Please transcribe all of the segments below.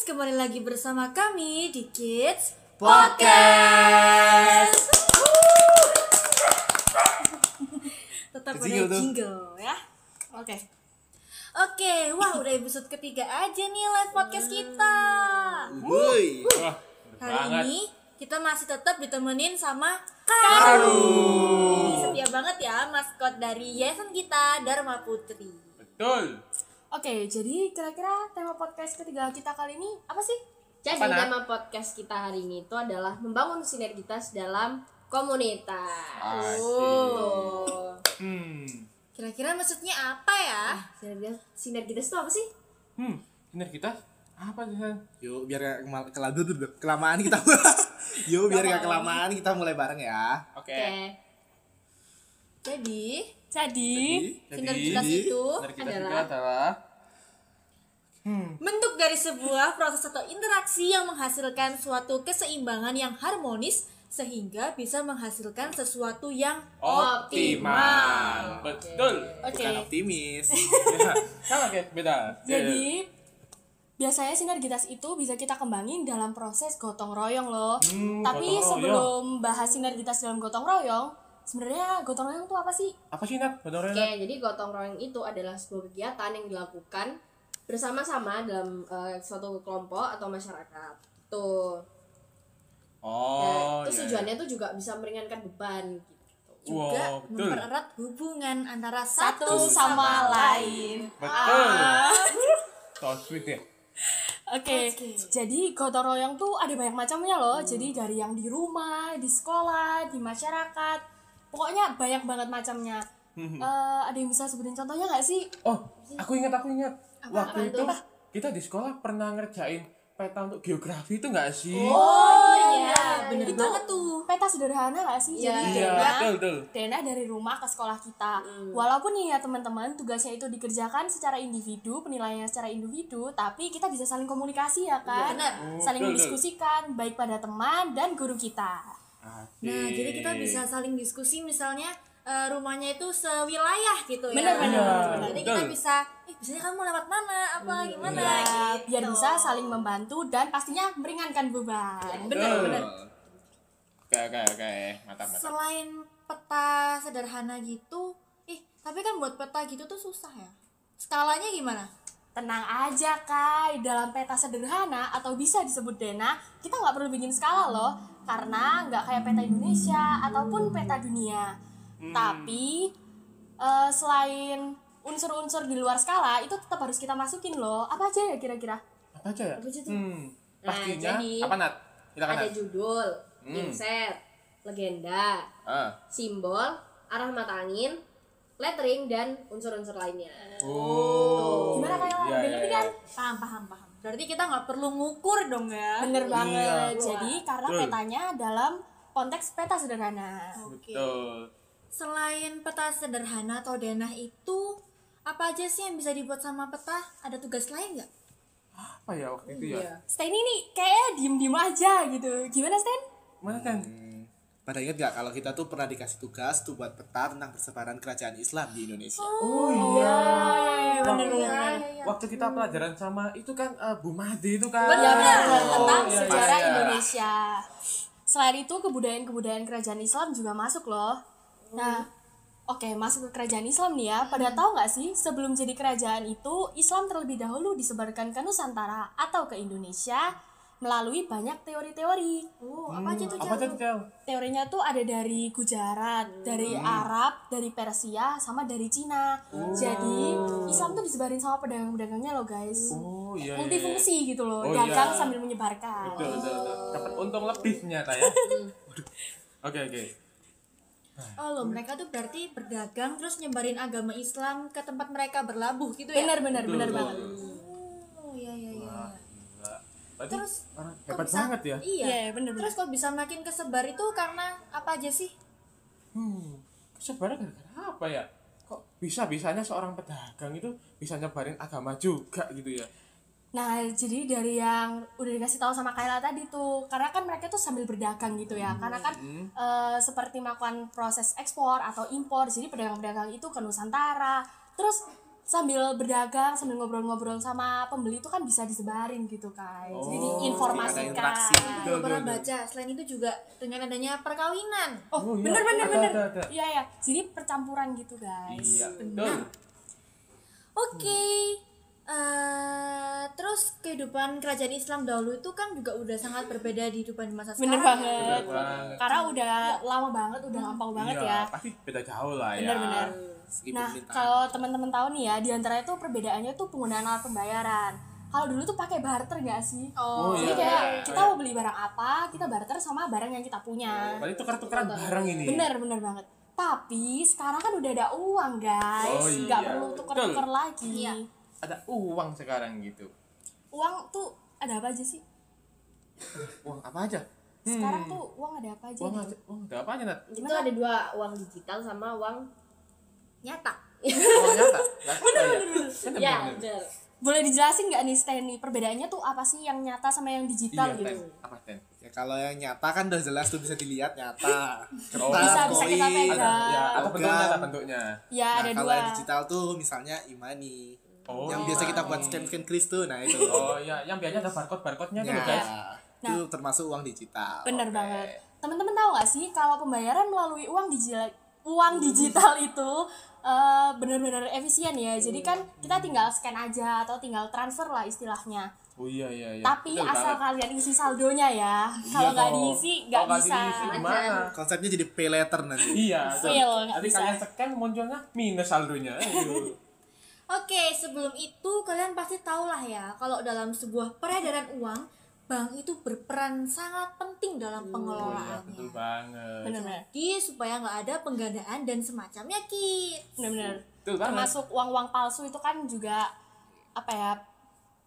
kembali lagi bersama kami di Kids Podcast. Tetap ada Jingle tuh. jingle ya. Oke, wah udah episode ketiga aja nih live podcast kita. Woi. Wah, Hari ini kita masih tetap ditemenin sama Karu. Setia banget ya maskot dari yayasan kita, Dharma Putri. betul. Oke, jadi kira-kira tema podcast ketiga kita kali ini apa sih? Jadi Apa, Nak? tema podcast kita hari ini itu adalah membangun sinergitas dalam komunitas. Asik. Tuh. Kira-kira maksudnya apa ya? Sinergitas itu apa sih? Sinergitas apa sih, San? Yuk biar gak kelamaan kita. Yuk biar gak kelamaan kita mulai bareng ya. Oke. Jadi Jadi sinergitas itu Sinergitas itu adalah- adalah bentuk dari sebuah proses atau interaksi yang menghasilkan suatu keseimbangan yang harmonis sehingga bisa menghasilkan sesuatu yang optimal. Betul. oke. Bukan optimis. Ya, sama kayak beda. Jadi biasanya sinergitas itu bisa kita kembangin dalam proses gotong royong loh. Tapi gotong sebelum bahas sinergitas dalam gotong royong, sebenarnya gotong royong itu apa sih? Apa sih, Nat? Betul, Oke, jadi gotong royong itu adalah sebuah kegiatan yang dilakukan bersama-sama dalam suatu kelompok atau masyarakat. Tuh. Oh, Itu iya. tujuannya tuh juga bisa meringankan beban gitu. juga Wow, betul. mempererat hubungan antara Satu sama lain. Betul. So sweet ya. Oke, jadi gotong royong tuh ada banyak macamnya loh. Jadi dari yang di rumah, di sekolah, di masyarakat, pokoknya banyak banget macamnya. Ada yang bisa sebutin contohnya nggak sih? Oh, aku ingat. Waktu itu tuh? kita di sekolah pernah ngerjain peta untuk geografi itu nggak sih? iya bener Itu banget tuh. peta sederhana nggak sih? Iya. Jadi Iya, betul. Dena dari rumah ke sekolah kita. Walaupun nih ya teman-teman, tugasnya itu dikerjakan secara individu, penilaiannya secara individu, tapi kita bisa saling komunikasi ya kan? benar. Saling Betul, mendiskusikan baik pada teman dan guru kita. Asik. Nah, jadi kita bisa saling diskusi misalnya rumahnya itu sewilayah gitu ya. Benar-benar. Iya, Jadi betul. kita bisa, biasanya kamu lewat mana, apa gimana Ya, gitu. biar bisa saling membantu dan pastinya meringankan beban. Bener. Oke. Mantap. Selain peta sederhana gitu, tapi kan buat peta gitu tuh susah ya. Skalanya gimana? Tenang aja Kai, dalam peta sederhana atau bisa disebut Dena, kita nggak perlu bikin skala loh, karena nggak kayak peta Indonesia ataupun peta dunia. Tapi selain unsur-unsur di luar skala itu tetap harus kita masukin loh. Apa aja ya kira-kira? Apa aja ya? Apa aja tuh? Pastinya jadi apa, Nat? Silakan, Ada Nat. judul, inset, legenda, Ah. simbol, arah mata angin, lettering, dan unsur-unsur lainnya. Oh. Gimana kayak Iya, udah ngerti kan? Paham. Berarti kita nggak perlu ngukur dong ya. Bener banget. Iya. Jadi karena Betul. petanya dalam konteks peta sederhana. Oke. Betul. Selain peta sederhana atau denah itu, apa aja sih yang bisa dibuat sama peta? Ada tugas lain nggak? Apa ya waktu itu ya? Stan ini kayaknya diem-diem aja gitu. Gimana Stan? Mana kan? Pada ingat gak kalau kita tuh pernah dikasih tugas tuh buat peta tentang persebaran kerajaan Islam di Indonesia. Oh iya. Bener-bener. Waktu kita pelajaran sama itu kan Bu Made itu kan. Benar, Oh, tentang iya, sejarah iya. Indonesia. Selain itu kebudayaan-kebudayaan kerajaan Islam juga masuk loh. Nah, oke, masuk ke kerajaan Islam nih ya. Pada tahu nggak sih sebelum jadi kerajaan itu Islam terlebih dahulu disebarkan ke Nusantara atau ke Indonesia melalui banyak teori-teori. Apa aja tuh? Apa tuh, Cel? Teorinya tuh ada dari Gujarat, dari Arab, dari Persia, sama dari Cina. Jadi Islam tuh disebarin sama pedagang-pedagangnya loh guys. Oh iya. Multifungsi gitu loh, Oh, dagang iya. sambil menyebarkan. Betul. Dapat untung lebih ternyata ya. Oke. Oh loh, mereka tuh berarti berdagang terus nyebarin agama Islam ke tempat mereka berlabuh gitu ya? Benar Betul. banget. Oh iya. Wah, gila. Berarti Terus orang kok hebat bisa- banget ya. Iya. Iya, bener. Terus kok bisa makin kesebar itu karena apa aja sih? Sebenarnya gara-gara apa ya? Kok bisa-bisanya seorang pedagang itu bisa nyebarin agama juga gitu ya? Nah, jadi dari yang udah dikasih tahu sama Kayla tadi tuh, karena kan mereka tuh sambil berdagang gitu ya, karena kan seperti melakukan proses ekspor atau impor, jadi pedagang-pedagang itu ke Nusantara. Terus sambil berdagang, sambil ngobrol-ngobrol sama pembeli itu kan bisa disebarin gitu guys. Jadi informasikan. ada interaksi. Aku juga pernah baca. Selain itu juga dengan adanya perkawinan. Oh, iya. bener. Ada. Iya ya. Jadi percampuran gitu guys. Iya, betul. Oke. Terus kehidupan kerajaan Islam dahulu itu kan juga udah sangat berbeda di kehidupan di masa sekarang. Bener banget. Bener banget. Karena udah lama banget, udah lampau banget Iya, ya. pasti beda jauh lah ya. Bener-bener. Segi Nah, pemerintahan. kalau teman-teman tahu nih ya, di antara itu perbedaannya tuh penggunaan alat pembayaran. Kalau dulu tuh pakai barter nggak sih? Oh, Jadi iya. kayak Iya. kita mau beli barang apa, kita barter sama barang yang kita punya. Berarti tukar-tukaran barang ini. Bener banget. Tapi sekarang kan udah ada uang guys, Oh, nggak iya. perlu tuker-tuker lagi. Iya. Ada uang sekarang gitu. Uang tuh ada apa aja sih? Uang apa aja? Sekarang tuh uang ada apa aja? Uang gitu? aja. Uang ada apa aja, Nat? Itu ada 2, uang digital sama uang Nyata. Uang nyata. Bener. ya, bener. Boleh dijelasin nggak nih Steny, perbedaannya tuh apa sih yang nyata sama yang digital Iya, gitu? Ten. Apa, Ten? Ya kalau yang nyata kan udah jelas tuh bisa dilihat nyata. Oh, Kertas, bisa kita koin. pegang. Ya, ada bentuknya, logam. ada bentuknya. Ya Nah, ada kalau 2. yang digital tuh misalnya e-money. Oh, Yang biasa kita buat scan kris tuh, nah itu. Oh iya, yang biasanya ada barcode-barcode-nya tuh, Ya, guys. itu termasuk uang digital. Bener Oke. banget. Teman-teman tahu nggak sih kalau pembayaran melalui uang digital itu benar-benar efisien ya. Jadi kan kita tinggal scan aja atau tinggal transfer lah istilahnya. Oh iya. Tapi Betul asal banget. kalian isi saldonya ya. Kalau nggak Oh. diisi nggak Oh, bisa. diisi gimana? Konsepnya jadi pay later nanti. Iya, betul. Fail, nggak Nanti bisa. kalian scan munculnya minus saldonya. Ayo. Oke, sebelum itu kalian pasti tahu lah ya, kalau dalam sebuah peredaran uang, bank itu berperan sangat penting dalam Oh iya, pengelolaannya. betul banget. Bener-bener. Jadi supaya nggak ada penggandaan dan semacamnya, Kit. Bener-bener. Betul banget. Termasuk uang-uang palsu itu kan juga apa ya?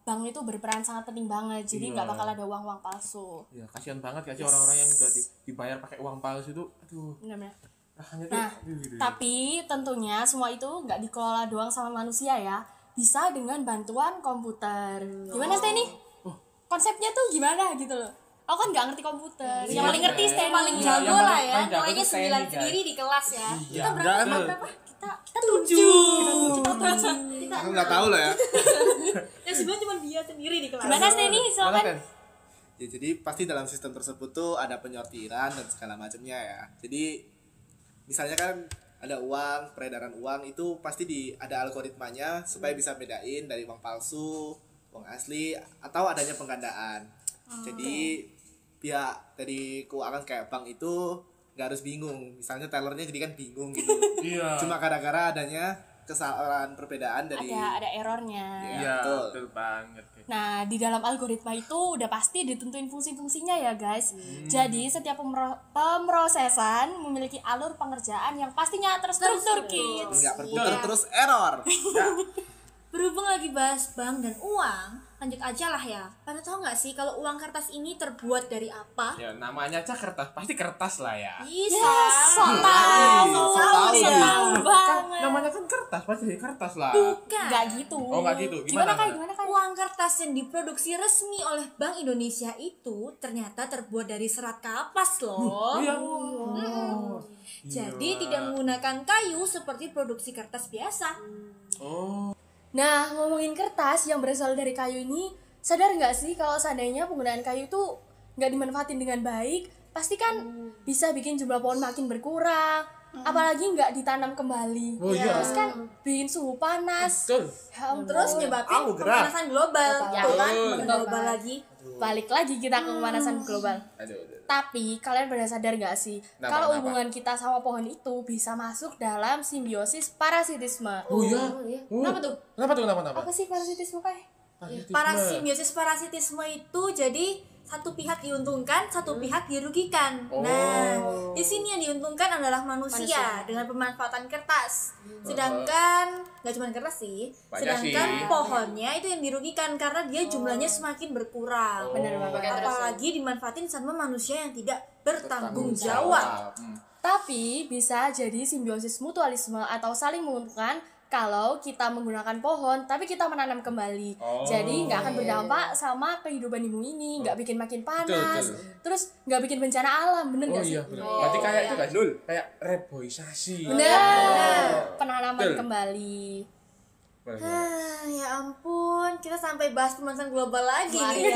Bank itu berperan sangat penting banget. Jadi Iya. nggak bakal ada uang-uang palsu. Ya, kasihan banget sih orang-orang yang udah dibayar pakai uang palsu itu. Aduh, Bener-bener. rasanya tuh. Nah, gitu. tapi tentunya semua itu nggak dikelola doang sama manusia ya. Bisa dengan bantuan komputer. Gimana Steny? Konsepnya tuh gimana gitu loh. Aku kan nggak ngerti komputer. Yang paling ngerti Steny. Paling Iya, jago yang lah ya, paling jago nilainya tuh Steny, 9 guys. sendiri di kelas ya. Iya. Kita berapa? Enggak, Berapa? Kita 7. Aku nggak tahu lah ya. Ya sebenarnya cuma dia sendiri di kelas. Gimana Steny? Mana, Silakan. Ten? Ya, jadi pasti dalam sistem tersebut tuh ada penyortiran dan segala macamnya ya. Jadi misalnya kan ada uang, peredaran uang itu pasti ada algoritmanya supaya bisa bedain dari uang palsu, uang asli atau adanya penggandaan. Jadi pihak dari keuangan kayak bank itu nggak harus bingung. Misalnya tellernya jadi kan bingung gitu. Iya. Cuma gara-gara adanya kesalahan perbedaan dari Ada errornya. Iya, betul. betul banget. Nah, di dalam algoritma itu udah pasti ditentuin fungsi-fungsinya ya guys. Jadi setiap pemrosesan memiliki alur pengerjaan yang pastinya terstruktur kids. nggak berputar terus error. Berhubung lagi bahas bank dan uang, lanjut aja lah ya. Pada tahu nggak sih kalau uang kertas ini terbuat dari apa? Ya, namanya aja kertas, pasti kertas lah ya. Bisa. Sok tahu, tahu sok dia. tahu banget. Namanya kan kertas, pasti dari kertas lah. Bukan. Nggak gitu. Oh, nggak gitu. Gimana Gimana, Kak? Gimana Kak? Uang kertas yang diproduksi resmi oleh Bank Indonesia itu ternyata terbuat dari serat kapas loh. Iya. Jadi tidak menggunakan kayu seperti produksi kertas biasa. Oh. Nah, ngomongin kertas yang berasal dari kayu ini, sadar nggak sih kalau seandainya penggunaan kayu itu nggak dimanfaatin dengan baik, pasti kan bisa bikin jumlah pohon makin berkurang, apalagi nggak ditanam kembali. Oh, iya. Terus kan bikin suhu panas. Betul. Ya ampun. Terus nyebabin Aku gerak. pemanasan global. Ya, Tuh kan, betul. global lagi. Balik lagi kita ke pemanasan global. Aduh. Tapi kalian pada sadar gak sih Kenapa, kalau kenapa? hubungan kita sama pohon itu bisa masuk dalam simbiosis parasitisme. Oh iya. iya. Oh. Kenapa tuh? Kenapa? Apa sih parasitisme kayak? Simbiosis parasitisme itu jadi satu pihak diuntungkan, satu pihak dirugikan. Oh. Nah, di sini yang diuntungkan adalah manusia dengan pemanfaatan kertas. Sedangkan nggak cuma kertas sih, Banyak sedangkan sih. pohonnya itu yang dirugikan karena dia jumlahnya semakin berkurang. Bener banget. Apalagi dimanfaatin sama manusia yang tidak bertanggung jawab. Tapi bisa jadi simbiosis mutualisme atau saling menguntungkan kalau kita menggunakan pohon tapi kita menanam kembali. Oh. Jadi nggak akan berdampak sama kehidupan di bumi ini, nggak bikin makin panas, terus nggak bikin bencana alam, bener Oh nggak sih? iya, benar. Berarti kayak itu guys, Lul. Kayak reboisasi. Bener. Penanaman Betul. kembali. Ya ampun, kita sampai bahas pemanasan global lagi Wah, nih.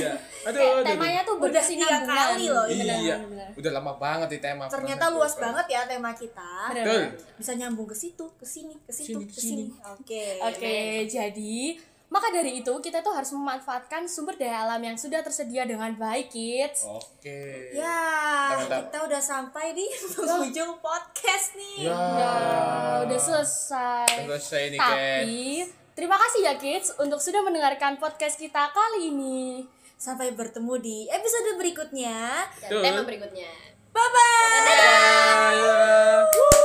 Iya. Aduh, Temanya tuh Udah 3 berkesinambungan. kali loh ini. Iya. Benar. Udah lama banget di tema. Ternyata luas banget ya tema kita. Betul. Bisa nyambung ke situ, ke sini, ke situ, Sini, ke sini. Oke. Oke, jadi maka dari itu kita tuh harus memanfaatkan sumber daya alam yang sudah tersedia dengan baik, kids. Oke. Ya, Mantap. kita udah sampai di penghujung podcast nih. Ya. Ya, udah selesai. Selesai nih, Tapi terima kasih ya kids untuk sudah mendengarkan podcast kita kali ini. Sampai bertemu di episode berikutnya. Dan tema berikutnya. Bye bye. Ayo.